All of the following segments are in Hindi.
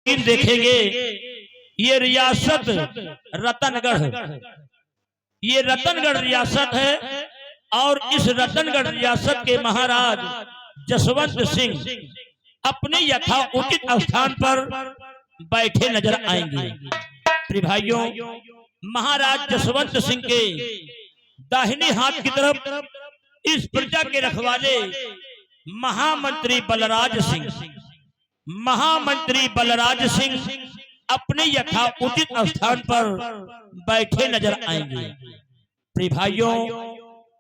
देखेंगे ये रियासत रतनगढ़, ये रतनगढ़ रियासत है और इस रतनगढ़ रियासत के महाराज जसवंत सिंह अपने यथाउचित स्थान पर बैठे नजर आएंगे। प्रिय भाइयों, महाराज जसवंत सिंह के दाहिने हाथ की तरफ इस प्रजा के रखवाले महामंत्री बलराज सिंह, महामंत्री बलराज सिंह अपने यथाउचित स्थान पर बैठे नजर आएंगे। प्रिय भाइयों,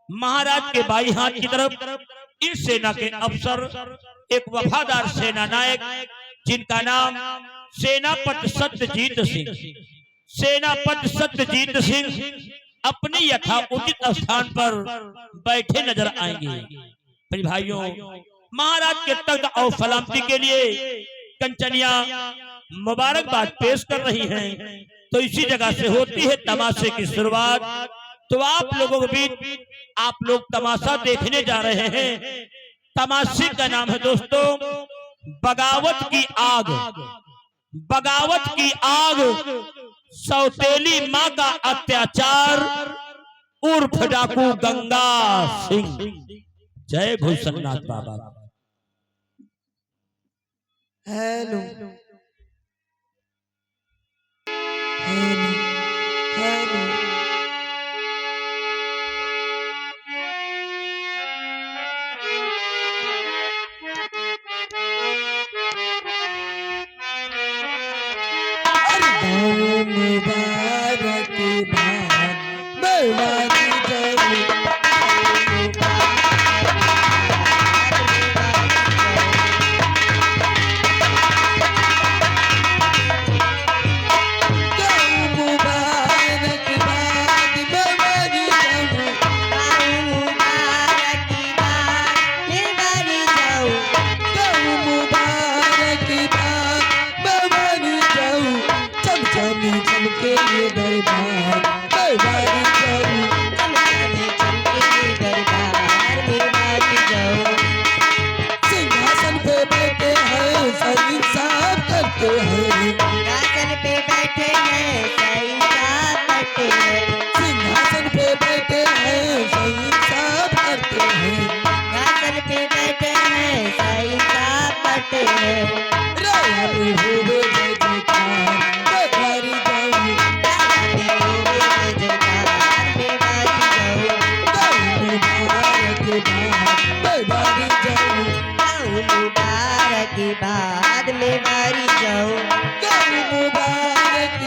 महाराज के बाई हाथ की तरफ इस सेना के अफसर एक वफादार सेना नायक जिनका नाम सेनापति सत्यजीत सिंह, सेनापति सत्यजीत सिंह अपने यथाउचित स्थान पर बैठे नजर आएंगे। प्रिय भाइयों, महाराज के तख्त और सलामती के लिए कंचनिया मुबारकबाद पेश कर रही हैं। तो इसी जगह से होती है तमाशे की शुरुआत। तो आप लोगों के बीच आप लोग तमाशा देखने जा रहे हैं। तमाशे का नाम है दोस्तों बगावत की आग। बगावत की आग, सौतेली माँ का अत्याचार उर्फ डाकू गंगा सिंह। जय भूषणनाथ बाबा। हेलो हेलो हेलो, मुबारक बाद बलवारी जाऊं। सिंहासन पे बैठे हैं सही इंसाफ करते हैं। सिंहासन पे बैठे हैं सही इंसाफ करते हैं। सिंहासन पे बैठे हैं सही इंसाफ करते हैं। सिंहासन पे बैठे हैं सही इंसाफ करते हैं। राया में होवे जय जयकार बेवारी जाऊं। राया में होवे जय जयकार बेवारी जाऊं। गाँव मुबारक बेवारी जाऊं। गाँव मुबारक बाद में बारी जाऊं। गाँव मुबारक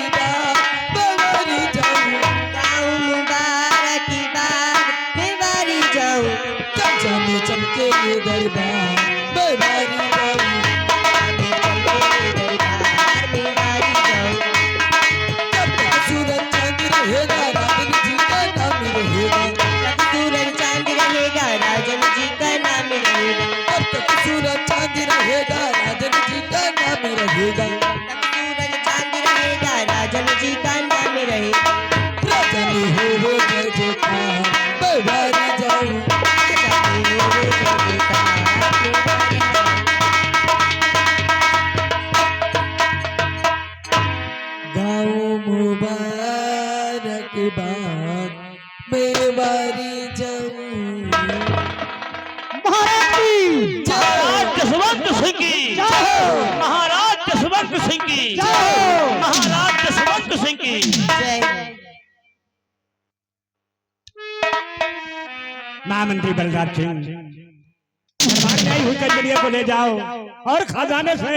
बेवारी जाऊं। गाँव मुबारक बाद में बारी जाऊं। चर्चा में चमके ये दरबार बेवारी जाऊं। दरबार में बारी जाऊं। जब तक सूरज चांद रहेगा राजन जी का नाम रहेगा। जब सूरज चांद रहेगा राजन जी का नाम रहेगा। जब तक सूरज चांद रहेगा राजन जी का नाम रहेगा। जब सूरज चांद रहेगा राजन जी का नाम रहेगा। राजा में होवे जय जयकार बेवारी जाऊं। गाँव मुबारक बाद बेवारी जाऊं। महाराज जसवंत सिंह की, महाराज जसवंत सिंह की, महाराज जसवंत सिंह की। महामंत्री बलराज सिंह, दरबार में आई हुई कंजरिया को ले जाओ और खजाने से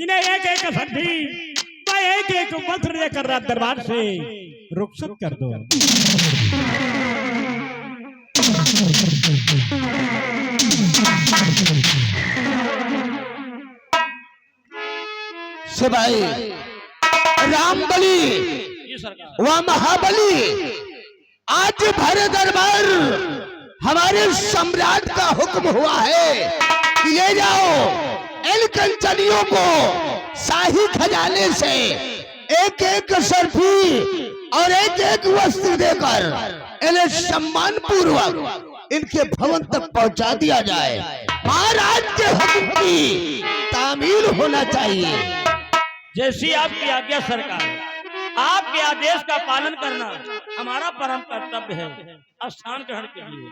इन्हें एक एक असंधी व एक एक वस्त्र लेकर रात दरबार से रुखसत कर दो। सिपाही रामबली व महाबली, आज भरे दरबार हमारे सम्राट का हुक्म हुआ है कि ले जाओ इन कंचनियों को शाही खजाने से एक एक सर्फी और एक एक वस्त्र देकर इन्हें सम्मान पूर्वक इनके भवन तक पहुंचा दिया जाए। महाराज के हुक्म की तामील होना चाहिए। जैसी आपकी आज्ञा सरकार, आपके आदेश का पालन करना हमारा परम कर्तव्य है। स्थान ग्रहण के लिए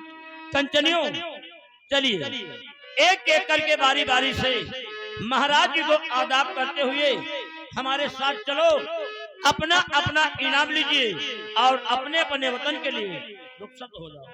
कंचनियों चलिए एक एक करके बारी बारी से महाराज जी को आदाब करते हुए हमारे साथ चलो, अपना अपना इनाम लीजिए और अपने अपने वतन के लिए रुखसत हो जाओ।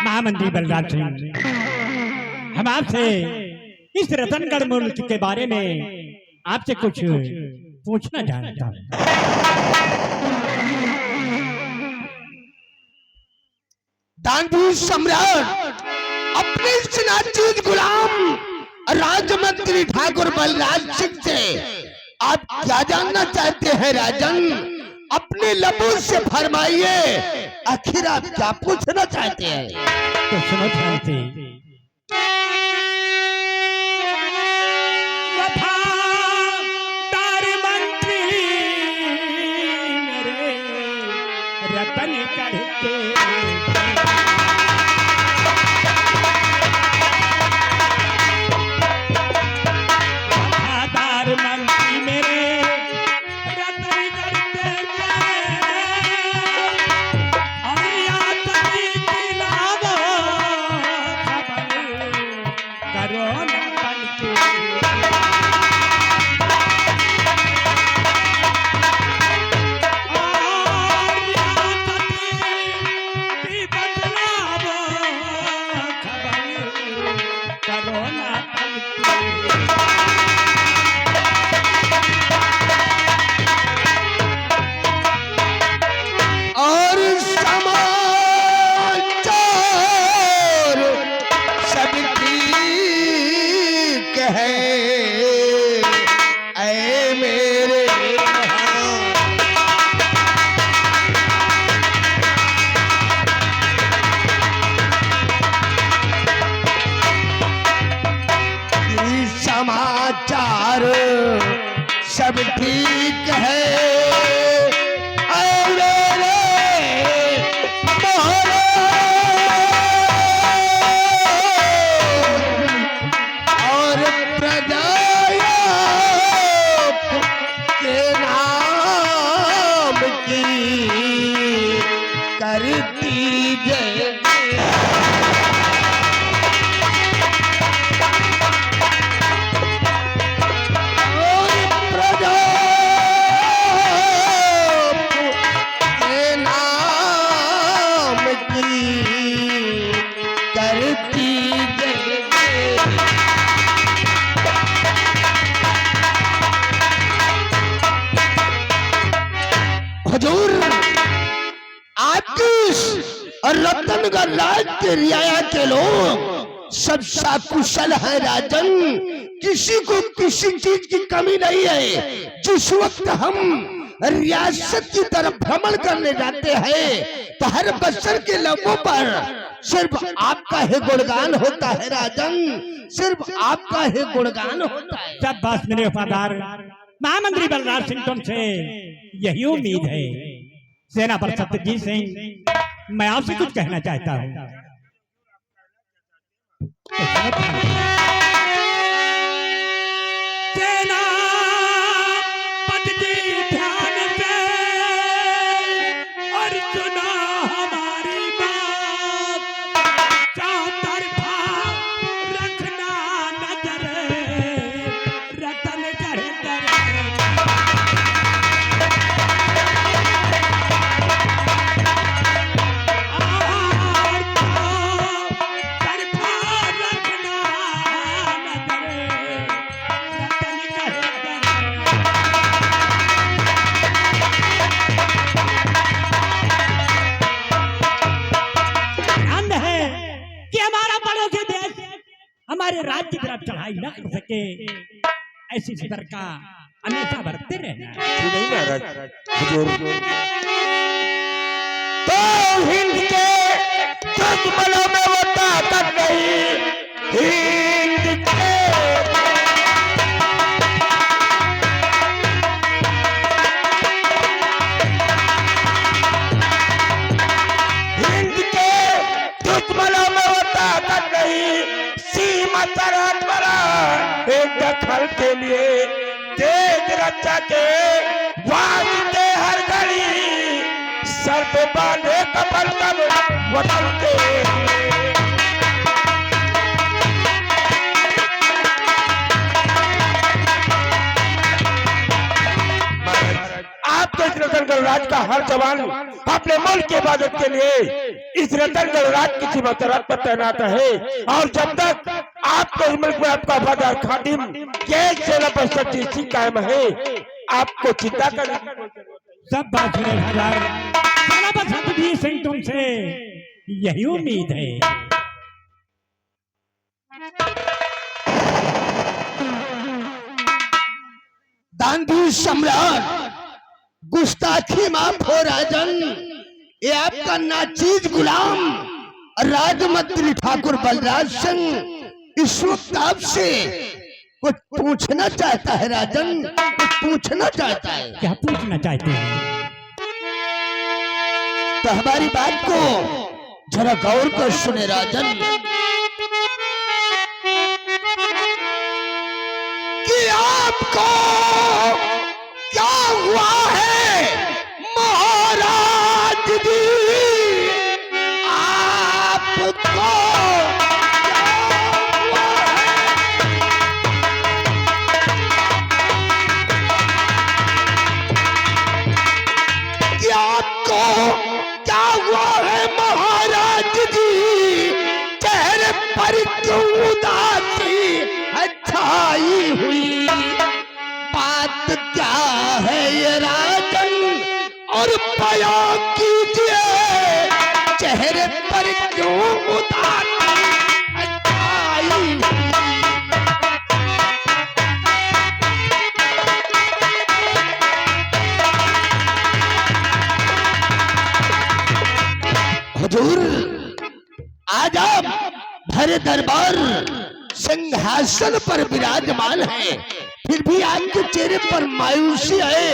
महामंत्री बलराज सिंह, हम आपसे इस रतनगढ़ मुल्क के बारे में आपसे कुछ पूछना चाहता हूँ। दानवीर सम्राट अपने नाचीज गुलाम राजमंत्री ठाकुर बलराज सिंह से आप क्या जानना चाहते हैं राजन? अपने लबों से फरमाइए, आखिर आप क्या पूछना चाहते हैं? तो सुनो शांति। वफादार मंत्री मेरे रतनगढ़ के, वफादार मंत्री मेरे रतनगढ़ के, और यहाँ तक कि लावो खबर करो न बन के। और यहाँ तक कि बतलावो खबर करो न बन के। और समाचार सब ठीक है, ऐ मेरे समाचार सब ठीक है, ऐ मेरे और प्रजाया के नाम की करती जय। और प्रजा के नाम की करती जय। हुजूर, आपकी रतनगढ़ राज के रियाया के लोग सब सकुशल है राजन, किसी को किसी चीज की कमी नहीं है। जिस वक्त हम रियासत की तरफ भ्रमण करने जाते हैं तो हर बस्तर के लोगों पर सिर्फ आपका ही गुणगान होता है राजन, सिर्फ आपका ही गुणगान होता है। सब बस मेरे वफादार महामंत्री बलराज सिंह, तुमसे यही उम्मीद है। सेनापति सत्यजीत सिंह, मैं आपसे कुछ कहना चाहता हूँ। सेना पटकी ध्यान से और सुना हमारी बात, चौतरफा रखना नजर रतनगढ़ दरबार। हमारे राज्य की तरफ चढ़ाई न कर सके, ऐसी सतर का हमेशा बरतते रहना। नहीं महाराज हुजूर, तो हिंद के दुश्मनों में वो ताकत नहीं, हिंद के दुश्मनों में वो ताकत नहीं, सीमा सरहद पर एक दखल के लिए तेज रक्षा के वास्ते हर घड़ी सर पे बांधे कपल कब वतन के। आपको इस रतनगढ़ राज का हर जवान अपने मुल्क की इबादत के लिए इस रतनगढ़ राज की सीमा सरहद पर तैनात है, और जब तक आपको इस मुल्क में आपका वफादार खादिम ये सेना पर सच्ची कायम है, आपको चिंता करनी। सब बात सुने हजार, सेना पर सतबीर सिंह तुमसे यही उम्मीद है। दानवीर सम्राट, गुस्ताखी माफ हो राजन, ये आपका नाचीज गुलाम राजमंत्री ठाकुर बलराज सिंह इस वक्त आपसे कुछ पूछना चाहता है राजन, कुछ पूछना चाहता है। क्या पूछना चाहते हैं? तो हमारी बात को जरा गौर कर सुने राजन, कि आपको क्या हुआ है महाराज जी, आपको क्या हुआ है? कि आपको क्या हुआ है महाराज जी, चेहरे पर क्यों उदासी है छाई हुई, बात क्या है ये राजन और बयां कीजिए, चेहरे पर क्यों उदासी है छाई हुई। हुजूर, आज आप भरे दरबार सिंहासन पर विराजमान हैं, फिर भी आपके चेहरे पर मायूसी है,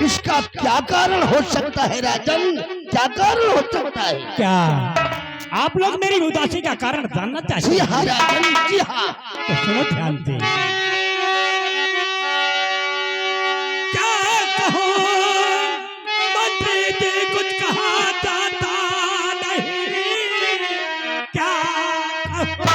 इसका क्या कारण हो सकता है राजन, क्या कारण हो सकता है? क्या आप लोग मेरी उदासी का कारण जानना चाहते जी हैं? हाँ राजन, जी हाँ। तो सुनो ध्यान से। क्या कहूं मंत्री जी, कुछ कहा जाता नहीं, क्या कहूं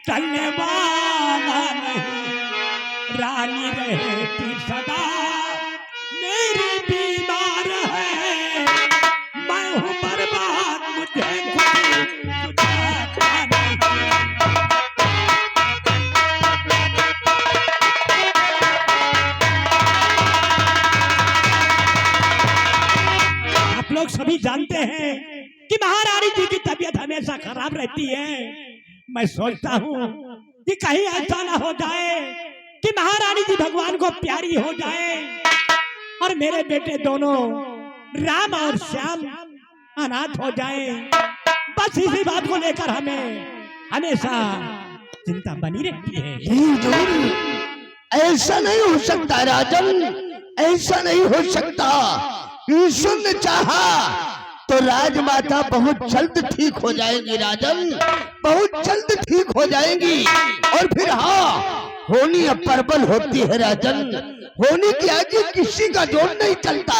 चलने वाला नहीं, रानी रहती सदा मेरी बीमार है, मैं हूँ बर्बाद, मुझे खुद सुझाता नहीं। आप लोग सभी जानते हैं कि महारानी जी की तबीयत हमेशा खराब रहती है। मैं सोचता हूँ कि कहीं ऐसा ना हो जाए कि महारानी जी भगवान को प्यारी हो जाए और मेरे बेटे दोनों राम और श्याम अनाथ हो जाए। बस इसी बात को लेकर हमें हमेशा चिंता बनी रहती है। जी हुजूर, ऐसा नहीं हो सकता राजन, ऐसा नहीं हो सकता। ईश्वर ने चाहा तो राजमाता बहुत जल्द ठीक हो जाएगी राजन, बहुत जल्द ठीक हो जाएंगी। और फिर हाँ, होनी अपरबल होती है राजन, होनी के आगे किसी का जोर नहीं चलता,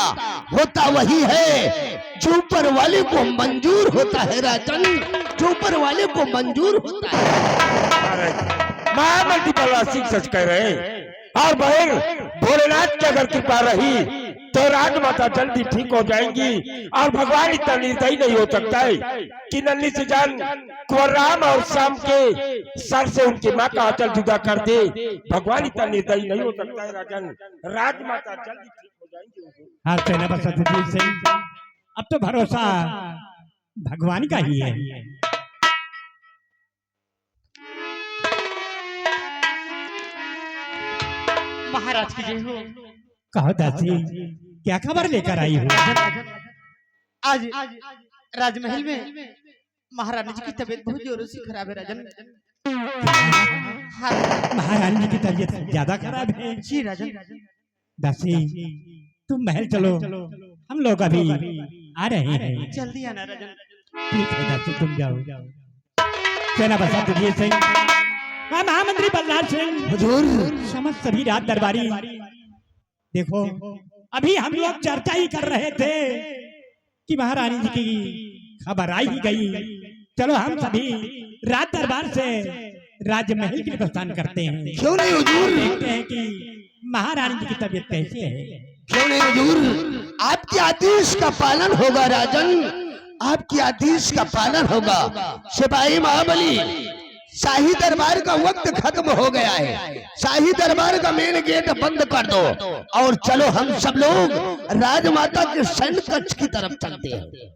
होता वही है जो ऊपर वाले को मंजूर होता है राजन, जो ऊपर वाले को मंजूर होता है। महामंत्री बलराज सिंह सच कह रहे हैं। और बहन भोलेनाथ की अगर कृपा रही तो राजमाता जल्दी ठीक हो जाएंगी। और भगवान इतना निर्दयी नहीं हो सकता है कि नन्ही से जान कुंवर राम और श्याम के सर से उनकी माँ का आंचल जुदा कर दे। भगवान इतना निर्दयी नहीं हो सकता है राजन, राजमाता जल्दी ठीक हो जाएंगी। हाँ सेनापति सत्यजीत सिंह, अब तो भरोसा भगवान का ही है। महाराज की जय हो। कहो दासी, क्या खबर लेकर आई हो? आज राजमहल में महारानी जी की तबीयत बहुत जोरों से खराब है राजन। हाँ महारानी जी की तबीयत ज्यादा खराब है। जी राजन। दासी तुम महल चलो, हम लोग अभी आ रहे हैं। जल्दी आना राजन। ठीक है दासी, तुम जाओ। सेनापति सत्यजीत सिंह, मैं महामंत्री बलराज सिंह, हुजूर, समस्त सभी राज दरबारी, देखो अभी हम लोग चर्चा ही कर रहे थे कि महारानी जी की खबर आई ही गई। चलो हम सभी राज दरबार से राजमहल के लिए प्रस्थान करते हैं। क्यों नहीं हुजूर, देखते हैं कि महारानी जी की तबीयत कैसी है। क्यों नहीं हुजूर, आपके आदेश का पालन होगा राजन, आपके आदेश का पालन होगा। सिपाही महाबली, शाही दरबार का वक्त खत्म हो गया है, शाही दरबार का मेन गेट बंद कर दो और चलो हम सब लोग राजमाता के सैन्य कक्ष की तरफ चलते हैं।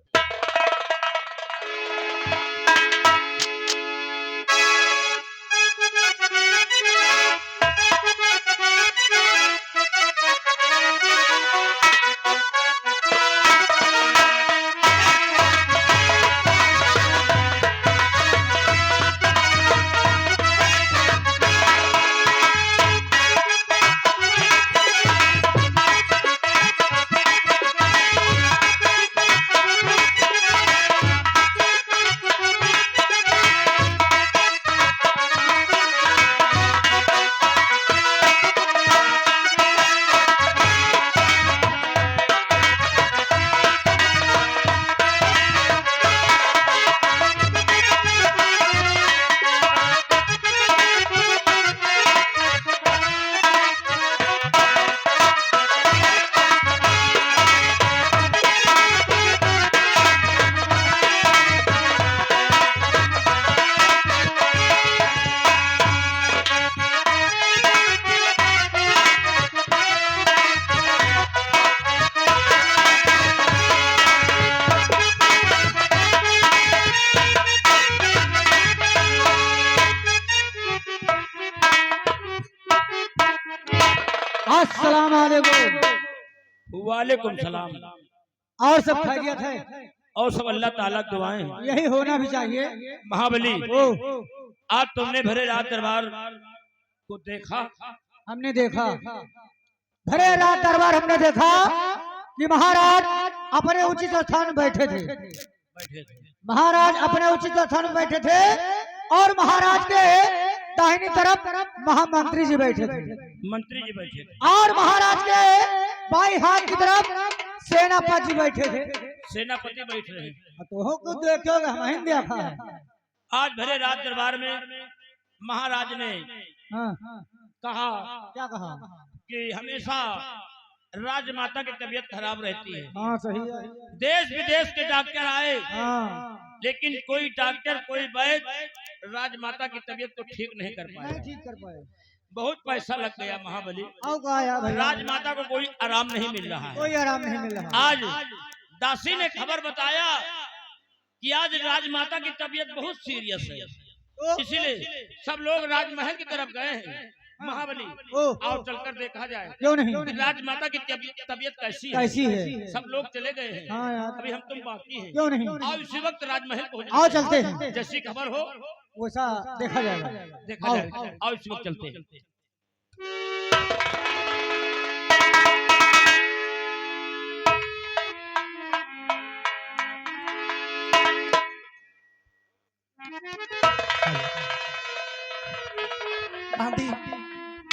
अस्सलाम वालेकुम। वालेकुम सलाम। और सब खैरियत है? और सब अल्लाह ताला की दुआएं हैं। यही होना भी चाहिए। महाबली, ओ आज तुमने भरे रात दरबार को देखा? हमने देखा, भरे रात दरबार हमने देखा कि महाराज अपने उचित स्थान में बैठे थे। बैठे थे। महाराज अपने उचित स्थान में बैठे थे और महाराज के दाहिनी तरफ महामंत्री जी बैठे थे मंत्री जी बैठे थे और महाराज के बाई हाथ की तरफ सेनापति जी बैठे थे। सेनापति बैठ रहे हैं। तो कुछ देखोगे, हम ही देखा है। आज भरे रात दरबार में महाराज ने हाँ, कहा क्या कहा? कि हमेशा राजमाता की तबीयत खराब रहती है। हाँ सही है। देश विदेश के डॉक्टर आए, हाँ लेकिन कोई डॉक्टर कोई वैद्य राजमाता की तबीयत को ठीक नहीं कर नहीं पाया। ठीक कर पाए। बहुत पैसा लग गया महाबली, आओ कहा यार भैया, राजमाता को कोई आराम नहीं मिल रहा है। कोई आराम नहीं मिल रहा। आज दासी ने खबर बताया कि आज राजमाता की तबीयत बहुत सीरियस है। इसीलिए सब लोग राजमहल की तरफ गए हैं। महाबली ओ आओ चलकर देखा जाए क्यों नहीं कि राजमाता की तबीयत कैसी है। कैसी है सब लोग चले गए हैं, हाँ यार अभी हम तुम बाकी हैं। क्यों नहीं आओ इसी वक्त राजमहल पहुंच आओ चलते हैं जैसी खबर हो वैसा देखा जाएगा देखा आओ, जाए। आओ इसी वक्त चलते हैं। आंटी